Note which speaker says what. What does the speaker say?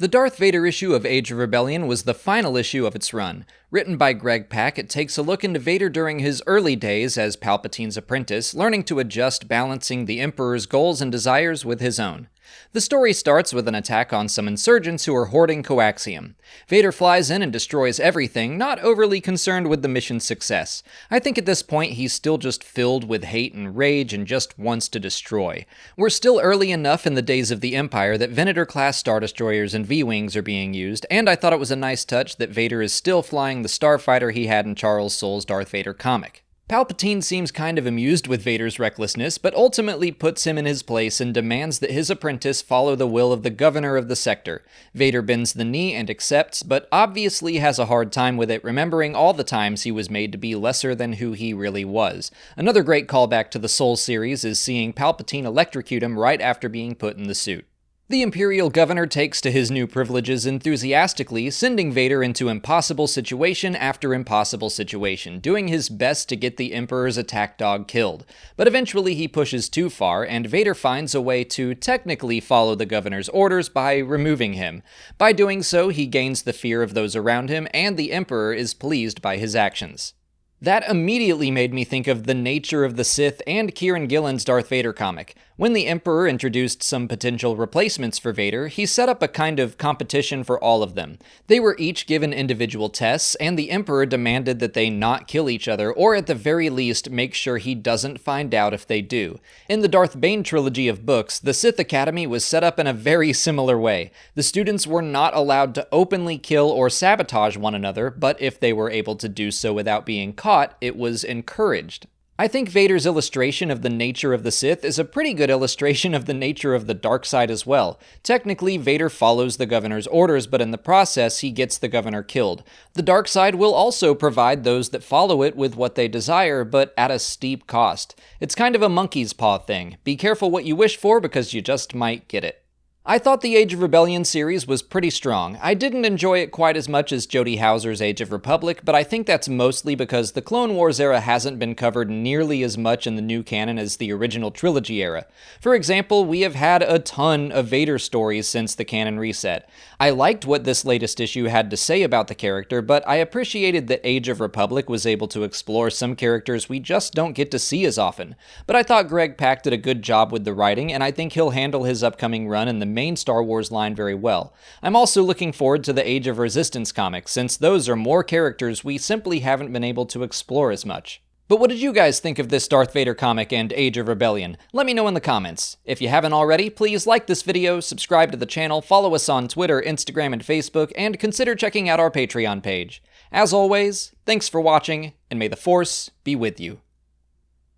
Speaker 1: The Darth Vader issue of Age of Rebellion was the final issue of its run. Written by Greg Pak, it takes a look into Vader during his early days as Palpatine's apprentice, learning to adjust balancing the Emperor's goals and desires with his own. The story starts with an attack on some insurgents who are hoarding coaxium. Vader flies in and destroys everything, not overly concerned with the mission's success. I think at this point he's still just filled with hate and rage and just wants to destroy. We're still early enough in the days of the Empire that Venator-class Star Destroyers and V-Wings are being used, and I thought it was a nice touch that Vader is still flying the starfighter he had in Charles Soule's Darth Vader comic. Palpatine seems kind of amused with Vader's recklessness, but ultimately puts him in his place and demands that his apprentice follow the will of the governor of the sector. Vader bends the knee and accepts, but obviously has a hard time with it, remembering all the times he was made to be lesser than who he really was. Another great callback to the Soul series is seeing Palpatine electrocute him right after being put in the suit. The Imperial Governor takes to his new privileges enthusiastically, sending Vader into impossible situation after impossible situation, doing his best to get the Emperor's attack dog killed. But eventually he pushes too far, and Vader finds a way to technically follow the Governor's orders by removing him. By doing so, he gains the fear of those around him, and the Emperor is pleased by his actions. That immediately made me think of The Nature of the Sith and Kieran Gillen's Darth Vader comic. When the Emperor introduced some potential replacements for Vader, he set up a kind of competition for all of them. They were each given individual tests, and the Emperor demanded that they not kill each other, or at the very least make sure he doesn't find out if they do. In the Darth Bane trilogy of books, the Sith Academy was set up in a very similar way. The students were not allowed to openly kill or sabotage one another, but if they were able to do so without being caught, it was encouraged. I think Vader's illustration of the nature of the Sith is a pretty good illustration of the nature of the dark side as well. Technically, Vader follows the Governor's orders, but in the process, he gets the Governor killed. The dark side will also provide those that follow it with what they desire, but at a steep cost. It's kind of a monkey's paw thing. Be careful what you wish for because you just might get it. I thought the Age of Rebellion series was pretty strong. I didn't enjoy it quite as much as Jody Houser's Age of Republic, but I think that's mostly because the Clone Wars era hasn't been covered nearly as much in the new canon as the original trilogy era. For example, we have had a ton of Vader stories since the canon reset. I liked what this latest issue had to say about the character, but I appreciated that Age of Republic was able to explore some characters we just don't get to see as often. But I thought Greg Pak did a good job with the writing, and I think he'll handle his upcoming run in the main Star Wars line very well. I'm also looking forward to the Age of Resistance comics, since those are more characters we simply haven't been able to explore as much. But what did you guys think of this Darth Vader comic and Age of Rebellion? Let me know in the comments. If you haven't already, please like this video, subscribe to the channel, follow us on Twitter, Instagram, and Facebook, and consider checking out our Patreon page. As always, thanks for watching, and may the Force be with you.